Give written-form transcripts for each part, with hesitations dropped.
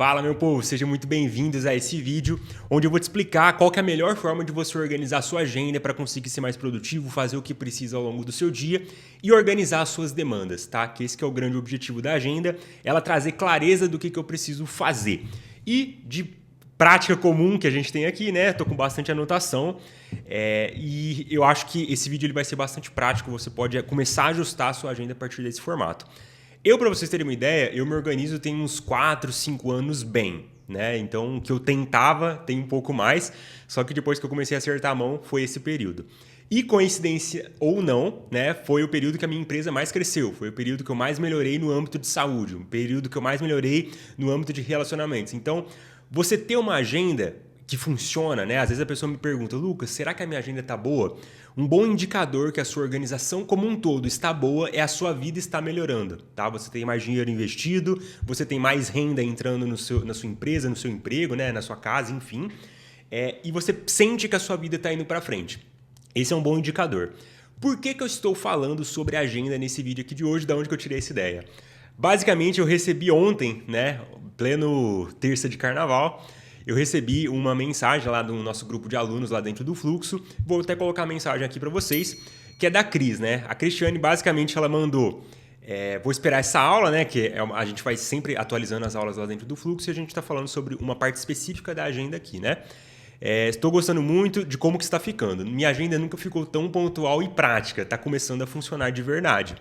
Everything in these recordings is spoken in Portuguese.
Fala, meu povo, sejam muito bem-vindos a esse vídeo onde eu vou te explicar qual que é a melhor forma de você organizar a sua agenda para conseguir ser mais produtivo, fazer o que precisa ao longo do seu dia e organizar as suas demandas, tá? Que esse que é o grande objetivo da agenda, ela trazer clareza do que eu preciso fazer. E de prática comum que a gente tem aqui, né? Tô com bastante anotação e eu acho que esse vídeo ele vai ser bastante prático, você pode começar a ajustar a sua agenda a partir desse formato. Para vocês terem uma ideia, eu me organizo tem uns 4, 5 anos bem, né? Então, o que eu tentava tem um pouco mais, só que depois que eu comecei a acertar a mão, foi esse período. E coincidência ou não, né, foi o período que a minha empresa mais cresceu, foi o período que eu mais melhorei no âmbito de saúde, o período que eu mais melhorei no âmbito de relacionamentos. Então, você ter uma agenda que funciona, né? Às vezes a pessoa me pergunta, Lucas, será que a minha agenda está boa? Um bom indicador que a sua organização como um todo está boa é a sua vida está melhorando, tá? Você tem mais dinheiro investido, você tem mais renda entrando na sua empresa, no seu emprego, né? Na sua casa, enfim. E você sente que a sua vida está indo para frente. Esse é um bom indicador. Por que eu estou falando sobre agenda nesse vídeo aqui de hoje? Da onde que eu tirei essa ideia? Basicamente, eu recebi ontem, né? Pleno terça de carnaval, eu recebi uma mensagem lá do nosso grupo de alunos lá dentro do Fluxo. Vou até colocar a mensagem aqui para vocês, que é da Cris, né? A Cristiane, basicamente, ela mandou... vou esperar essa aula, né? Que a gente vai sempre atualizando as aulas lá dentro do Fluxo e a gente está falando sobre uma parte específica da agenda aqui, né? Estou gostando muito de como que está ficando. Minha agenda nunca ficou tão pontual e prática. Está começando a funcionar de verdade.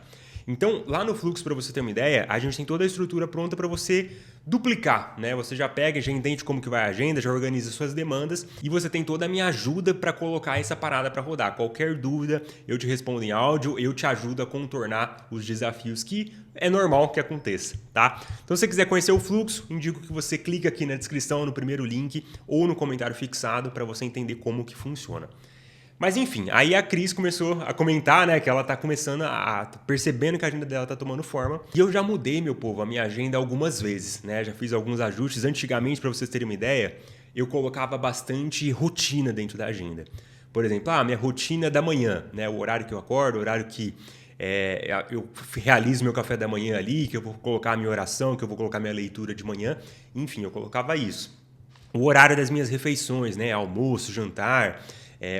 Então, lá no Fluxo, para você ter uma ideia, a gente tem toda a estrutura pronta para você duplicar, né? Você já pega, já entende como que vai a agenda, já organiza suas demandas e você tem toda a minha ajuda para colocar essa parada para rodar. Qualquer dúvida, eu te respondo em áudio, eu te ajudo a contornar os desafios que é normal que aconteça, tá? Então, se você quiser conhecer o Fluxo, indico que você clique aqui na descrição, no primeiro link ou no comentário fixado para você entender como que funciona. Mas enfim, aí a Cris começou a comentar, né, que ela tá começando a percebendo que a agenda dela tá tomando forma. E eu já mudei, meu povo, a minha agenda algumas vezes, né? Já fiz alguns ajustes. Antigamente, para vocês terem uma ideia, eu colocava bastante rotina dentro da agenda. Por exemplo, minha rotina da manhã, né? O horário que eu acordo, o horário que eu realizo meu café da manhã ali, que eu vou colocar a minha oração, que eu vou colocar minha leitura de manhã. Enfim, eu colocava isso. O horário das minhas refeições, né? Almoço, jantar,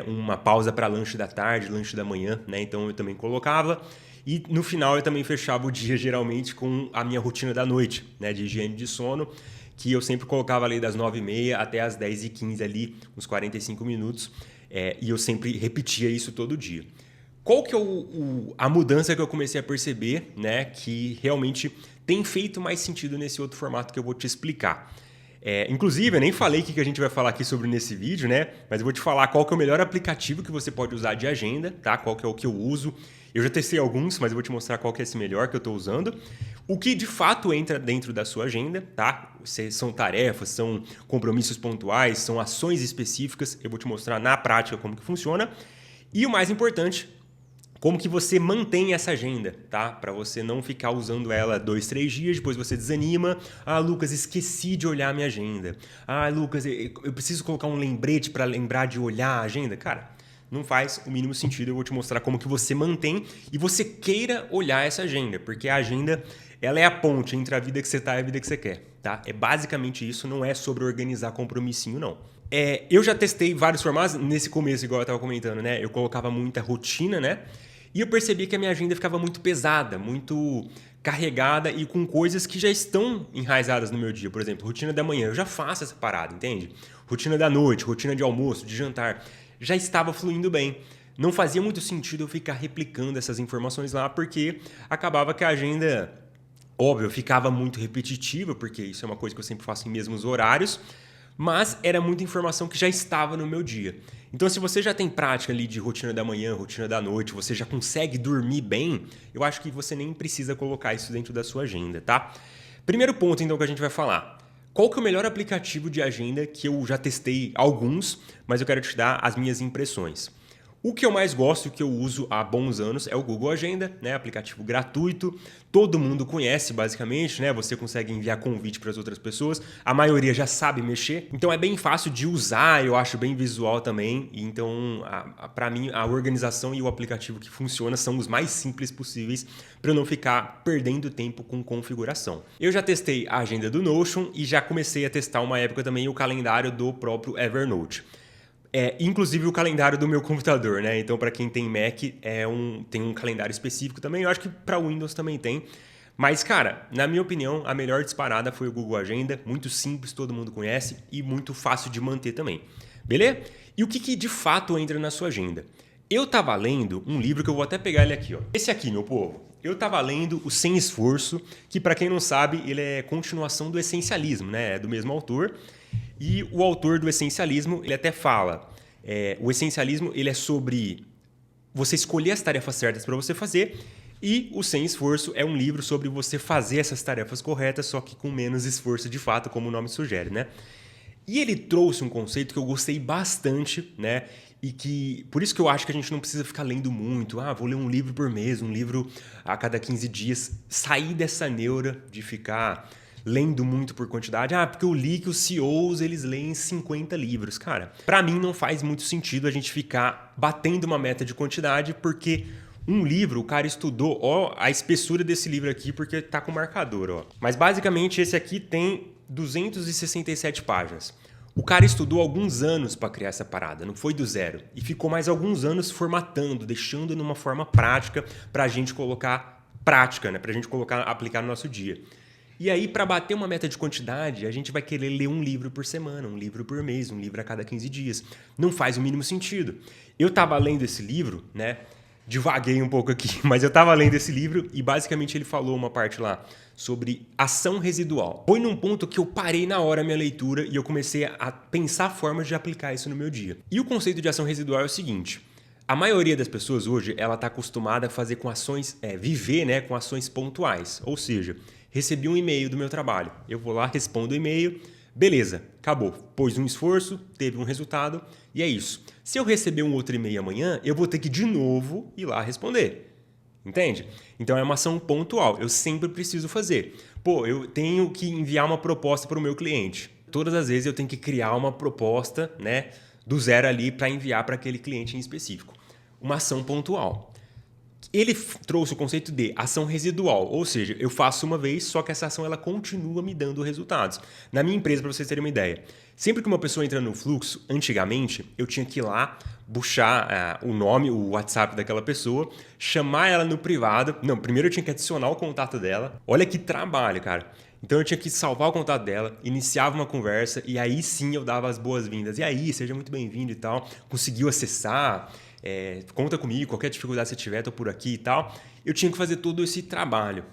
uma pausa para lanche da tarde, lanche da manhã, né? Então eu também colocava. E no final eu também fechava o dia geralmente com a minha rotina da noite, né? De higiene de sono, que eu sempre colocava ali das 9h30 até as 10h15 ali, uns 45 minutos. E eu sempre repetia isso todo dia. Qual que é a mudança que eu comecei a perceber, né? Que realmente tem feito mais sentido nesse outro formato que eu vou te explicar. Inclusive, eu nem falei o que a gente vai falar aqui sobre nesse vídeo, né? Mas eu vou te falar qual que é o melhor aplicativo que você pode usar de agenda, tá? Qual que é o que eu uso. Eu já testei alguns, mas eu vou te mostrar qual que é esse melhor que eu estou usando. O que de fato entra dentro da sua agenda, tá? São tarefas, são compromissos pontuais, são ações específicas. Eu vou te mostrar na prática como que funciona. E o mais importante, como que você mantém essa agenda, tá? Para você não ficar usando ela 2, 3 dias, depois você desanima. Lucas, esqueci de olhar a minha agenda. Lucas, eu preciso colocar um lembrete para lembrar de olhar a agenda. Cara, não faz o mínimo sentido. Eu vou te mostrar como que você mantém e você queira olhar essa agenda, porque a agenda, ela é a ponte entre a vida que você está e a vida que você quer, tá? É basicamente isso, não é sobre organizar compromissinho, não. Eu já testei vários formatos, nesse começo, igual eu estava comentando, né? Eu colocava muita rotina, né? E eu percebi que a minha agenda ficava muito pesada, muito carregada e com coisas que já estão enraizadas no meu dia. Por exemplo, rotina da manhã, eu já faço essa parada, entende? Rotina da noite, rotina de almoço, de jantar, já estava fluindo bem. Não fazia muito sentido eu ficar replicando essas informações lá, porque acabava que a agenda, óbvio, ficava muito repetitiva, porque isso é uma coisa que eu sempre faço em mesmos horários, mas era muita informação que já estava no meu dia. Então, se você já tem prática ali de rotina da manhã, rotina da noite, você já consegue dormir bem, eu acho que você nem precisa colocar isso dentro da sua agenda, tá? Primeiro ponto, então, que a gente vai falar. Qual que é o melhor aplicativo de agenda que eu já testei alguns, mas eu quero te dar as minhas impressões? O que eu mais gosto, o que eu uso há bons anos é o Google Agenda, né? Aplicativo gratuito, todo mundo conhece basicamente, né? Você consegue enviar convite para as outras pessoas, a maioria já sabe mexer, então é bem fácil de usar, eu acho bem visual também, e então para mim a organização e o aplicativo que funciona são os mais simples possíveis para eu não ficar perdendo tempo com configuração. Eu já testei a agenda do Notion e já comecei a testar uma época também o calendário do próprio Evernote. Inclusive o calendário do meu computador, né? Então, para quem tem Mac, tem um calendário específico também. Eu acho que para Windows também tem. Mas, cara, na minha opinião, a melhor disparada foi o Google Agenda. Muito simples, todo mundo conhece e muito fácil de manter também. Beleza? E o que de fato entra na sua agenda? Eu tava lendo um livro que eu vou até pegar ele aqui, ó. Esse aqui, meu povo. Eu tava lendo o Sem Esforço, que para quem não sabe, ele é continuação do Essencialismo, né? É do mesmo autor. E o autor do Essencialismo, ele até fala, o Essencialismo ele é sobre você escolher as tarefas certas para você fazer, e o Sem Esforço é um livro sobre você fazer essas tarefas corretas, só que com menos esforço de fato, como o nome sugere, né? E ele trouxe um conceito que eu gostei bastante, né? E que por isso que eu acho que a gente não precisa ficar lendo muito. Vou ler um livro por mês, um livro a cada 15 dias. Sair dessa neura de ficar lendo muito por quantidade. Porque eu li que os CEOs eles leem 50 livros. Cara, pra mim não faz muito sentido a gente ficar batendo uma meta de quantidade, porque um livro, o cara estudou, ó, a espessura desse livro aqui, porque tá com marcador, ó. Mas basicamente esse aqui tem 267 páginas. O cara estudou alguns anos para criar essa parada, não foi do zero. E ficou mais alguns anos formatando, deixando numa forma prática para a gente colocar prática, né? Para a gente aplicar no nosso dia. E aí, para bater uma meta de quantidade, a gente vai querer ler um livro por semana, um livro por mês, um livro a cada 15 dias. Não faz o mínimo sentido. Eu estava lendo esse livro, né? Divaguei um pouco aqui, mas eu estava lendo esse livro e basicamente ele falou uma parte lá sobre ação residual. Foi num ponto que eu parei na hora a minha leitura e eu comecei a pensar formas de aplicar isso no meu dia. E o conceito de ação residual é o seguinte: a maioria das pessoas hoje ela está acostumada a fazer com ações, viver, né, com ações pontuais. Ou seja, recebi um e-mail do meu trabalho, eu vou lá, respondo o e-mail, beleza, acabou. Pôs um esforço, teve um resultado e é isso. Se eu receber um outro e-mail amanhã, eu vou ter que de novo ir lá responder. Entende? Então é uma ação pontual. Eu sempre preciso fazer. Eu tenho que enviar uma proposta para o meu cliente. Todas as vezes eu tenho que criar uma proposta, né, do zero ali para enviar para aquele cliente em específico. Uma ação pontual. Ele trouxe o conceito de ação residual, ou seja, eu faço uma vez, só que essa ação ela continua me dando resultados. Na minha empresa, para vocês terem uma ideia, sempre que uma pessoa entra no fluxo, antigamente, eu tinha que ir lá, puxar o nome, o WhatsApp daquela pessoa, chamar ela no privado. Não, primeiro eu tinha que adicionar o contato dela. Olha que trabalho, cara. Então eu tinha que salvar o contato dela, iniciava uma conversa e aí sim eu dava as boas-vindas. E aí, seja muito bem-vindo e tal. Conseguiu acessar, conta comigo, qualquer dificuldade que você tiver, tô por aqui e tal. Eu tinha que fazer todo esse trabalho.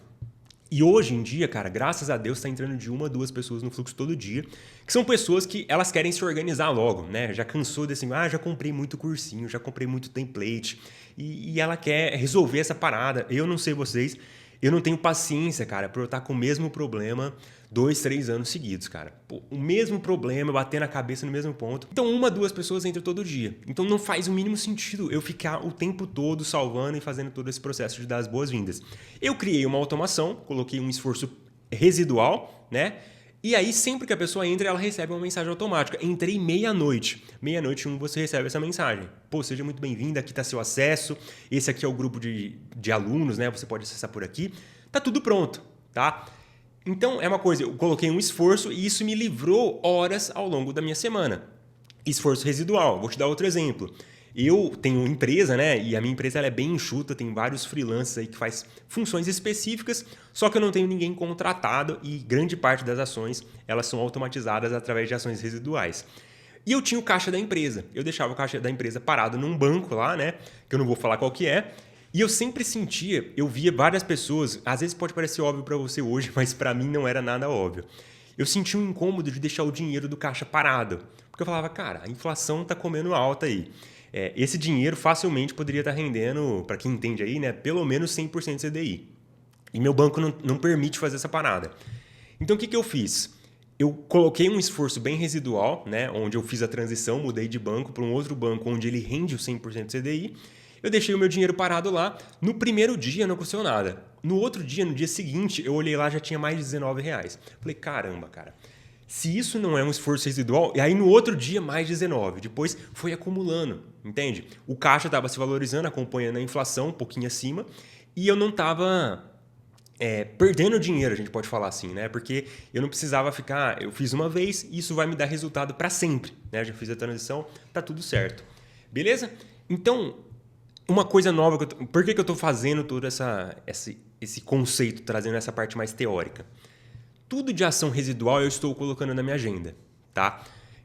E hoje em dia, cara, graças a Deus, está entrando de 1 a 2 pessoas no fluxo todo dia, que são pessoas que elas querem se organizar logo, né? Já cansou desse, já comprei muito cursinho, já comprei muito template, e ela quer resolver essa parada. Eu não sei vocês, eu não tenho paciência, cara, por eu estar com o mesmo problema 2, 3 anos seguidos, cara. O mesmo problema, bater na cabeça no mesmo ponto. Então 1 a 2 pessoas entram todo dia. Então não faz o mínimo sentido eu ficar o tempo todo salvando e fazendo todo esse processo de dar as boas-vindas. Eu criei uma automação, coloquei um esforço residual, né? E aí sempre que a pessoa entra, ela recebe uma mensagem automática. Entrei meia-noite. Meia-noite você recebe essa mensagem. Seja muito bem-vindo, aqui está seu acesso. Esse aqui é o grupo de alunos, né? Você pode acessar por aqui. Tá tudo pronto, tá? Então, é uma coisa, eu coloquei um esforço e isso me livrou horas ao longo da minha semana. Esforço residual. Vou te dar outro exemplo. Eu tenho uma empresa, né? E a minha empresa ela é bem enxuta, tem vários freelancers aí que faz funções específicas, só que eu não tenho ninguém contratado e grande parte das ações elas são automatizadas através de ações residuais. E eu tinha o caixa da empresa. Eu deixava o caixa da empresa parado num banco lá, né? Que eu não vou falar qual que é. E eu sempre sentia, eu via várias pessoas, às vezes pode parecer óbvio para você hoje, mas para mim não era nada óbvio. Eu sentia um incômodo de deixar o dinheiro do caixa parado. Porque eu falava, cara, a inflação tá comendo alta aí. Esse dinheiro facilmente poderia estar rendendo, para quem entende aí, né, pelo menos 100% de CDI. E meu banco não permite fazer essa parada. Então o que eu fiz? Eu coloquei um esforço bem residual, né, onde eu fiz a transição, mudei de banco para um outro banco onde ele rende o 100% CDI. Eu deixei o meu dinheiro parado lá. No primeiro dia não aconteceu nada. No outro dia, no dia seguinte, eu olhei lá, já tinha mais de R$19. Falei, caramba, cara. Se isso não é um esforço residual, e aí no outro dia mais 19, depois foi acumulando, entende? O caixa estava se valorizando, acompanhando a inflação, um pouquinho acima, e eu não estava perdendo dinheiro, a gente pode falar assim, né? Porque eu não precisava ficar, eu fiz uma vez e isso vai me dar resultado para sempre, né? Já fiz a transição, tá tudo certo. Beleza? Então, uma coisa nova, por que eu estou fazendo todo esse conceito, trazendo essa parte mais teórica? Tudo de ação residual eu estou colocando na minha agenda, tá?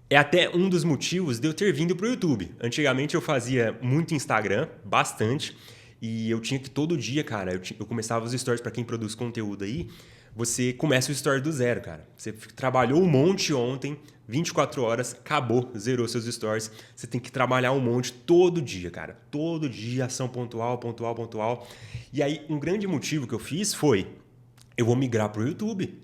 É até um dos motivos de eu ter vindo para o YouTube. Antigamente eu fazia muito Instagram, bastante, e eu tinha que todo dia, cara, eu começava os stories para quem produz conteúdo aí, você começa o story do zero, cara. Você trabalhou um monte ontem, 24 horas, acabou, zerou seus stories. Você tem que trabalhar um monte todo dia, cara. Todo dia, ação pontual, pontual, pontual. E aí, um grande motivo que eu fiz foi, eu vou migrar para o YouTube.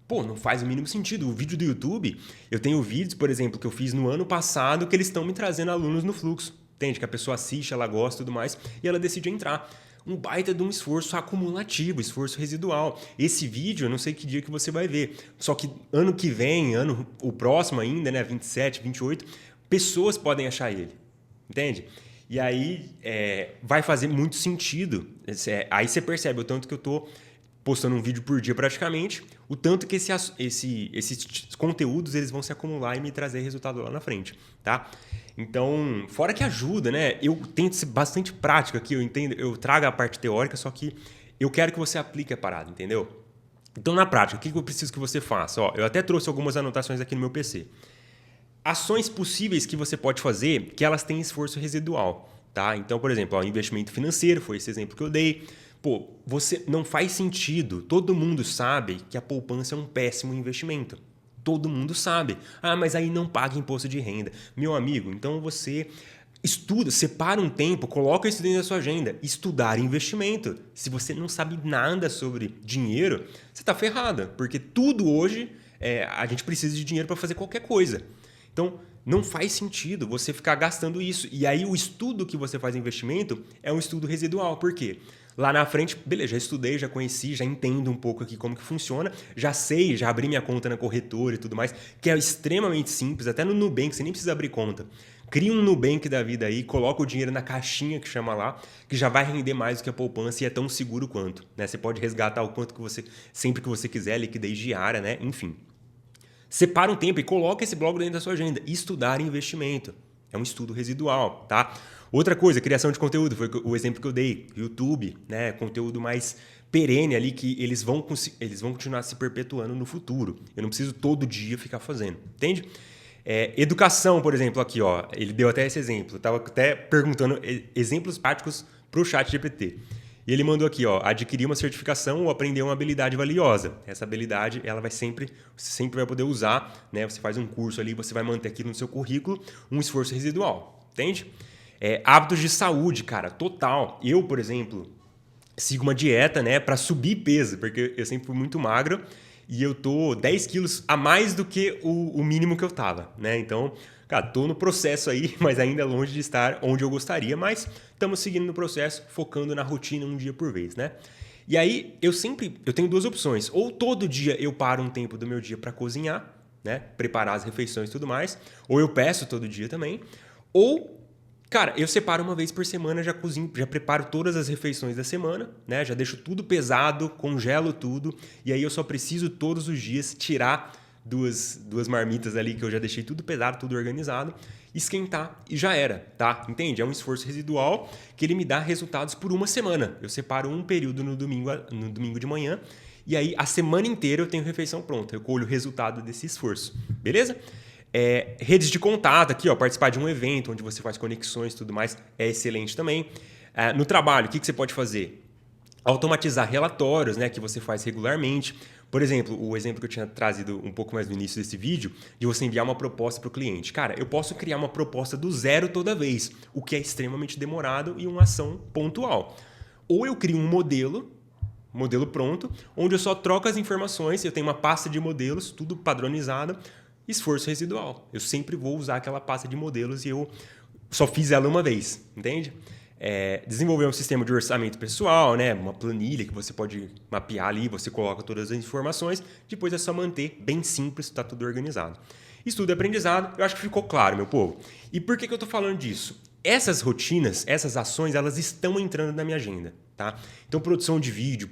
Pô, não faz o mínimo sentido. O vídeo do YouTube, eu tenho vídeos, por exemplo, que eu fiz no ano passado que eles estão me trazendo alunos no fluxo. Entende? Que a pessoa assiste, ela gosta e tudo mais, e ela decide entrar. Um baita de um esforço acumulativo, esforço residual. Esse vídeo, eu não sei que dia que você vai ver. Só que ano que vem, o próximo ainda, né, 27, 28, pessoas podem achar ele. Entende? E aí vai fazer muito sentido. Aí você percebe o tanto que eu estou postando um vídeo por dia praticamente, o tanto que esses conteúdos eles vão se acumular e me trazer resultado lá na frente, tá? Então, fora que ajuda, né? Eu tento ser bastante prático aqui, eu trago a parte teórica, só que eu quero que você aplique a parada, entendeu? Então, na prática, o que eu preciso que você faça? Ó, eu até trouxe algumas anotações aqui no meu PC. Ações possíveis que você pode fazer que elas têm esforço residual, tá? Então, por exemplo, ó, investimento financeiro, foi esse exemplo que eu dei. Pô, você não faz sentido. Todo mundo sabe que a poupança é um péssimo investimento. Todo mundo sabe. Ah, mas aí não paga imposto de renda. Meu amigo, então você estuda, separa um tempo, coloca isso dentro da sua agenda. Estudar investimento. Se você não sabe nada sobre dinheiro, você está ferrado. Porque tudo hoje, a gente precisa de dinheiro para fazer qualquer coisa. Então, não faz sentido você ficar gastando isso. E aí o estudo que você faz em investimento é um estudo residual. Por quê? Lá na frente, beleza, já estudei, já conheci, já entendo um pouco aqui como que funciona, já sei, já abri minha conta na corretora e tudo mais, que é extremamente simples, até no Nubank, você nem precisa abrir conta. Cria um Nubank da vida aí, coloca o dinheiro na caixinha que chama lá, que já vai render mais do que a poupança e é tão seguro quanto, né? Você pode resgatar o quanto que você, sempre que você quiser, liquidez diária, né? Enfim. Separa um tempo e coloca esse bloco dentro da sua agenda. Estudar investimento. É um estudo residual, tá? Outra coisa, criação de conteúdo, foi o exemplo que eu dei. YouTube, né? Conteúdo mais perene ali que eles vão continuar se perpetuando no futuro. Eu não preciso todo dia ficar fazendo, entende? Educação, por exemplo, aqui, ó. Ele deu até esse exemplo. Eu estava até perguntando exemplos práticos para o ChatGPT. E ele mandou aqui, ó, adquirir uma certificação ou aprender uma habilidade valiosa. Essa habilidade, você sempre vai poder usar, né? Você faz um curso ali, você vai manter aquilo no seu currículo, um esforço residual, entende? Hábitos de saúde, cara, total. Eu, por exemplo, sigo uma dieta, né, para subir peso, porque eu sempre fui muito magro e eu tô 10 quilos a mais do que o mínimo que eu tava, né? Então, cara, tô no processo aí, mas ainda longe de estar onde eu gostaria, mas estamos seguindo no processo, focando na rotina um dia por vez, né? E aí, eu tenho duas opções. Ou todo dia eu paro um tempo do meu dia para cozinhar, né? Preparar as refeições e tudo mais. Ou eu peço todo dia também. Ou, cara, eu separo uma vez por semana, já cozinho, já preparo todas as refeições da semana, né? Já deixo tudo pesado, congelo tudo. E aí eu só preciso todos os dias tirar duas marmitas ali que eu já deixei tudo pesado, tudo organizado, esquentar e já era, tá? Entende? É um esforço residual que ele me dá resultados por uma semana. Eu separo um período no domingo de manhã e aí a semana inteira eu tenho refeição pronta. Eu colho o resultado desse esforço, beleza? Redes de contato aqui, ó, participar de um evento onde você faz conexões e tudo mais é excelente também. No trabalho, o que você pode fazer? Automatizar relatórios, né, que você faz regularmente. Por exemplo, o exemplo que eu tinha trazido um pouco mais no início desse vídeo, de você enviar uma proposta para o cliente. Cara, eu posso criar uma proposta do zero toda vez, o que é extremamente demorado e uma ação pontual. Ou eu crio um modelo modelo pronto, onde eu só troco as informações, eu tenho uma pasta de modelos, tudo padronizado, esforço residual. Eu sempre vou usar aquela pasta de modelos e eu só fiz ela uma vez, entende? Desenvolver um sistema de orçamento pessoal, né? Uma planilha que você pode mapear ali, você coloca todas as informações, depois é só manter bem simples, está tudo organizado. Estudo e aprendizado, eu acho que ficou claro, meu povo. E por que eu estou falando disso? Essas rotinas, essas ações, elas estão entrando na minha agenda, tá? Então, produção de vídeo,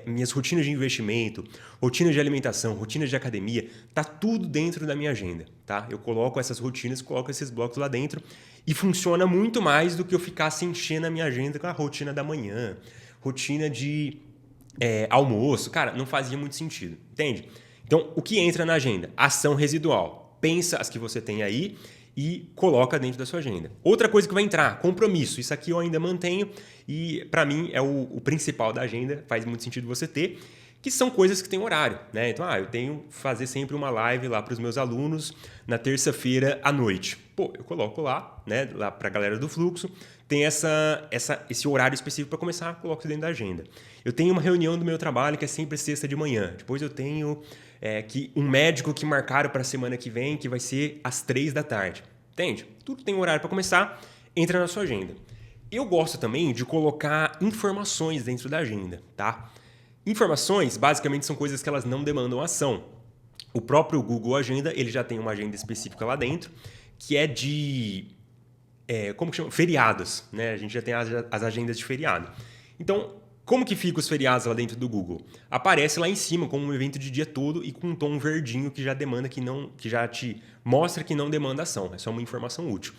minhas rotinas de investimento, rotinas de alimentação, rotinas de academia, tá tudo dentro da minha agenda, tá? Eu coloco essas rotinas, coloco esses blocos lá dentro e funciona muito mais do que eu ficasse enchendo a minha agenda com a rotina da manhã, rotina de almoço. Cara, não fazia muito sentido, entende? Então, o que entra na agenda? Ação residual. Pensa as que você tem aí e coloca dentro da sua agenda. Outra coisa que vai entrar, compromisso. Isso aqui eu ainda mantenho e, para mim, é o principal da agenda. Faz muito sentido você ter, que são coisas que têm horário, né? Então, eu tenho que fazer sempre uma live lá para os meus alunos na terça-feira à noite. Pô, eu coloco lá, né? Lá para a galera do fluxo, tem esse horário específico para começar, coloco dentro da agenda. Eu tenho uma reunião do meu trabalho que é sempre sexta de manhã. Depois eu tenho um médico que marcaram para a semana que vem, que vai ser às 3 da tarde. Entende? Tudo tem horário para começar, entra na sua agenda. Eu gosto também de colocar informações dentro da agenda, tá? Informações, basicamente, são coisas que elas não demandam ação. O próprio Google Agenda, ele já tem uma agenda específica lá dentro, que é de como que chama? Feriados, né? A gente já tem as agendas de feriado. Então, como que fica os feriados lá dentro do Google? Aparece lá em cima como um evento de dia todo e com um tom verdinho que já demanda que já te mostra que não demanda ação. É só uma informação útil.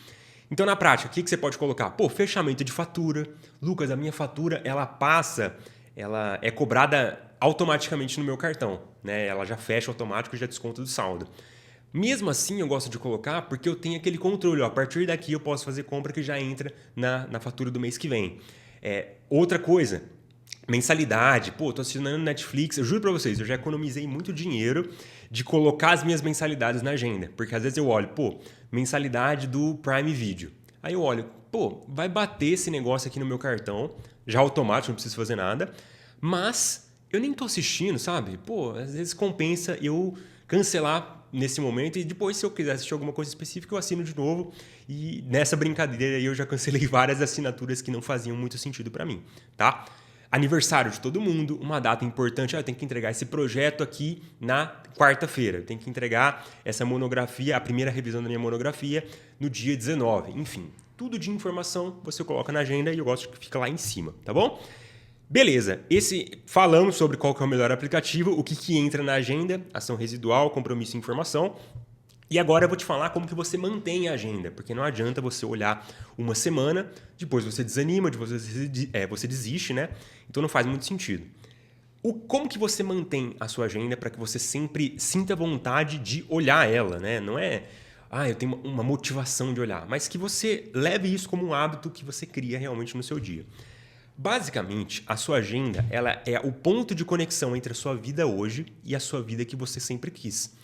Então, na prática, o que você pode colocar? Pô, fechamento de fatura. Lucas, a minha fatura, ela é cobrada automaticamente no meu cartão, né? Ela já fecha automático e já desconta do saldo. Mesmo assim, eu gosto de colocar porque eu tenho aquele controle. A partir daqui eu posso fazer compra que já entra na fatura do mês que vem. Outra coisa, mensalidade. Pô, tô assinando Netflix. Eu juro pra vocês, eu já economizei muito dinheiro de colocar as minhas mensalidades na agenda. Porque às vezes eu olho, pô, mensalidade do Prime Video. Aí eu olho, pô, vai bater esse negócio aqui no meu cartão, já automático, não preciso fazer nada. Mas eu nem tô assistindo, sabe? Pô, às vezes compensa eu cancelar nesse momento e depois, se eu quiser assistir alguma coisa específica, eu assino de novo. E nessa brincadeira aí eu já cancelei várias assinaturas que não faziam muito sentido para mim, tá? Aniversário de todo mundo, uma data importante. Eu tenho que entregar esse projeto aqui na quarta-feira. Eu tenho que entregar essa monografia, a primeira revisão da minha monografia, no dia 19. Enfim, tudo de informação você coloca na agenda e eu gosto que fica lá em cima, tá bom? Beleza, falamos sobre qual que é o melhor aplicativo, o que entra na agenda, ação residual, compromisso e informação. E agora eu vou te falar como que você mantém a agenda, porque não adianta você olhar uma semana, depois você desanima, você desiste, né? Então não faz muito sentido. Como que você mantém a sua agenda para que você sempre sinta vontade de olhar ela, né? Não é, eu tenho uma motivação de olhar, mas que você leve isso como um hábito que você cria realmente no seu dia. Basicamente, a sua agenda ela é o ponto de conexão entre a sua vida hoje e a sua vida que você sempre quis.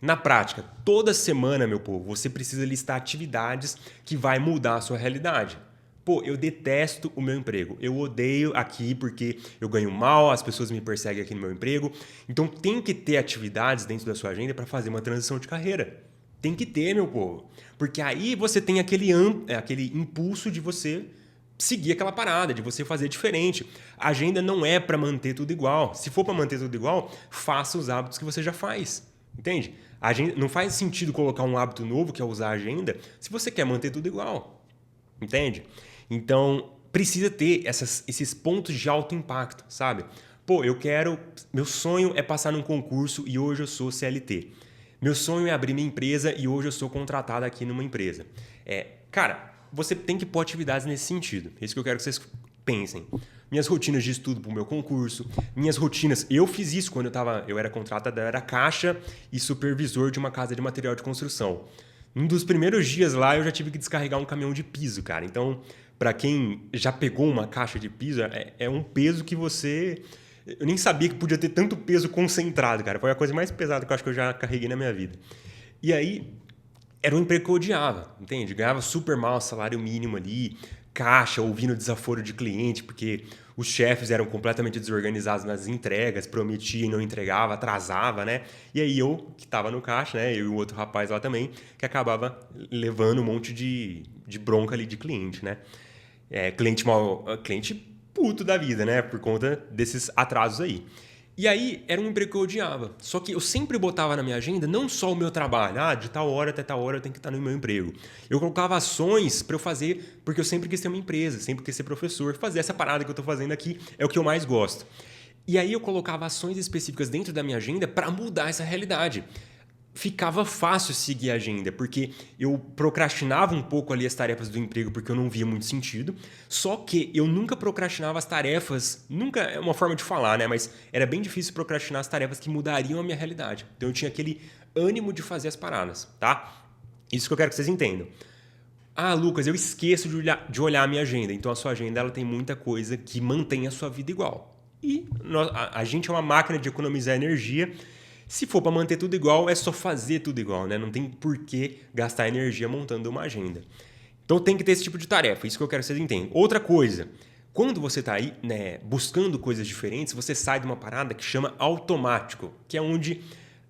Na prática, toda semana, meu povo, você precisa listar atividades que vai mudar a sua realidade. Pô, eu detesto o meu emprego. Eu odeio aqui porque eu ganho mal, as pessoas me perseguem aqui no meu emprego. Então tem que ter atividades dentro da sua agenda para fazer uma transição de carreira. Tem que ter, meu povo. Porque aí você tem aquele impulso de você seguir aquela parada, de você fazer diferente. A agenda não é para manter tudo igual. Se for para manter tudo igual, faça os hábitos que você já faz. Entende? Não faz sentido colocar um hábito novo, que é usar a agenda, se você quer manter tudo igual. Entende? Então, precisa ter esses pontos de alto impacto, sabe? Pô, meu sonho é passar num concurso e hoje eu sou CLT. Meu sonho é abrir minha empresa e hoje eu sou contratado aqui numa empresa. Cara, você tem que pôr atividades nesse sentido. É isso que eu quero que vocês pensem. Minhas rotinas de estudo para o meu concurso, minhas rotinas... Eu fiz isso quando eu era contratado, eu era caixa e supervisor de uma casa de material de construção. Um dos primeiros dias lá, eu já tive que descarregar um caminhão de piso, cara. Então, para quem já pegou uma caixa de piso, é um peso que você... Eu nem sabia que podia ter tanto peso concentrado, cara. Foi a coisa mais pesada que eu acho que eu já carreguei na minha vida. E aí... Era um emprego que eu odiava, entende? Ganhava super mal, salário mínimo ali, caixa, ouvindo desaforo de cliente, porque os chefes eram completamente desorganizados nas entregas, prometia e não entregava, atrasava, né? E aí eu, que estava no caixa, né? Eu e o outro rapaz lá também, que acabava levando um monte de bronca ali de cliente, né? Cliente puto da vida, né? Por conta desses atrasos aí. E aí, era um emprego que eu odiava. Só que eu sempre botava na minha agenda não só o meu trabalho. De tal hora até tal hora eu tenho que estar no meu emprego. Eu colocava ações para eu fazer, porque eu sempre quis ter uma empresa, sempre quis ser professor. Fazer essa parada que eu estou fazendo aqui é o que eu mais gosto. E aí eu colocava ações específicas dentro da minha agenda para mudar essa realidade. Ficava fácil seguir a agenda, porque eu procrastinava um pouco ali as tarefas do emprego porque eu não via muito sentido, só que eu nunca procrastinava as tarefas, nunca é uma forma de falar, né? Mas era bem difícil procrastinar as tarefas que mudariam a minha realidade. Então eu tinha aquele ânimo de fazer as paradas, tá? Isso que eu quero que vocês entendam. Lucas, eu esqueço de olhar a minha agenda. Então a sua agenda ela tem muita coisa que mantém a sua vida igual. E a gente é uma máquina de economizar energia. Se for para manter tudo igual, é só fazer tudo igual, né? Não tem por que gastar energia montando uma agenda. Então tem que ter esse tipo de tarefa, isso que eu quero que vocês entendam. Outra coisa, quando você está aí, né, buscando coisas diferentes, você sai de uma parada que chama automático, que é onde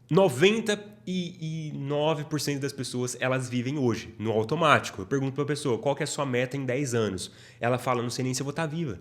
99% das pessoas elas vivem hoje, no automático. Eu pergunto para a pessoa, qual que é a sua meta em 10 anos? Ela fala, não sei nem se eu vou estar viva.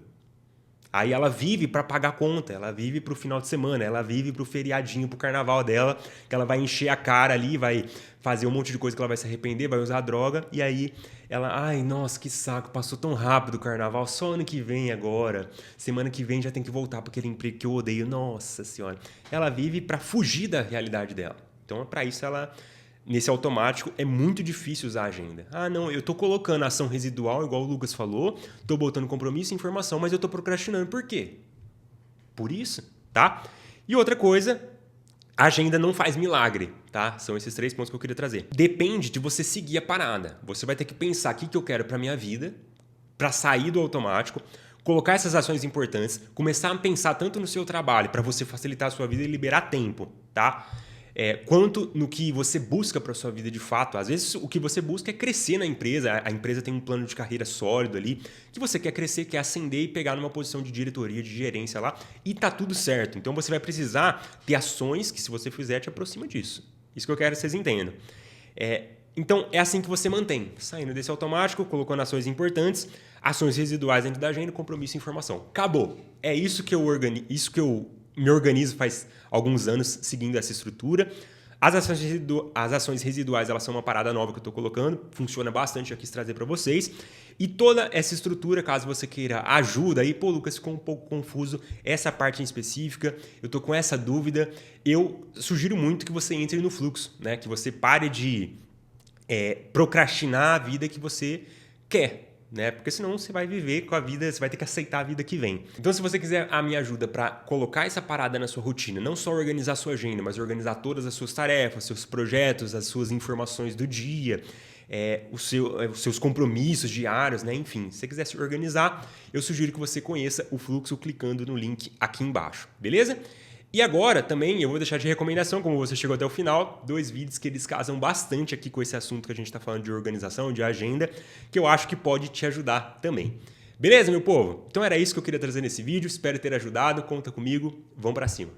Aí ela vive para pagar conta, ela vive para o final de semana, ela vive para o feriadinho, para o carnaval dela, que ela vai encher a cara ali, vai fazer um monte de coisa que ela vai se arrepender, vai usar droga, e aí ela, nossa, que saco, passou tão rápido o carnaval, só ano que vem agora, semana que vem já tem que voltar para aquele emprego que eu odeio, nossa senhora. Ela vive para fugir da realidade dela. Então, para isso, nesse automático, é muito difícil usar a agenda. Não, eu estou colocando ação residual, igual o Lucas falou, estou botando compromisso e informação, mas eu estou procrastinando. Por quê? Por isso, tá? E outra coisa, a agenda não faz milagre, tá? São esses 3 pontos que eu queria trazer. Depende de você seguir a parada. Você vai ter que pensar o que eu quero para minha vida, para sair do automático, colocar essas ações importantes, começar a pensar tanto no seu trabalho, para você facilitar a sua vida e liberar tempo, tá? Quanto no que você busca para a sua vida de fato. Às vezes o que você busca é crescer na empresa, a empresa tem um plano de carreira sólido ali, que você quer crescer, quer ascender e pegar numa posição de diretoria, de gerência lá, e tá tudo certo. Então você vai precisar ter ações que se você fizer te aproxima disso. Isso que eu quero que vocês entendam. Então é assim que você mantém, saindo desse automático, colocando ações importantes, ações residuais dentro da agenda, compromisso e informação. Acabou. É isso que eu me organizo faz alguns anos seguindo essa estrutura. As ações residuais elas são uma parada nova que eu estou colocando, funciona bastante, eu quis trazer para vocês. E toda essa estrutura, caso você queira ajuda aí, Lucas, ficou um pouco confuso essa parte em específica, eu estou com essa dúvida, eu sugiro muito que você entre no fluxo, né? Que você pare de procrastinar a vida que você quer. Né? Porque senão você vai viver com a vida, você vai ter que aceitar a vida que vem. Então, se você quiser a minha ajuda para colocar essa parada na sua rotina, não só organizar a sua agenda, mas organizar todas as suas tarefas, seus projetos, as suas informações do dia, os seus compromissos diários, né? Enfim, se você quiser se organizar, eu sugiro que você conheça o Fluxo clicando no link aqui embaixo, beleza? E agora também eu vou deixar de recomendação, como você chegou até o final, 2 vídeos que eles casam bastante aqui com esse assunto que a gente está falando de organização, de agenda, que eu acho que pode te ajudar também. Beleza, meu povo? Então era isso que eu queria trazer nesse vídeo, espero ter ajudado, conta comigo, vamos para cima.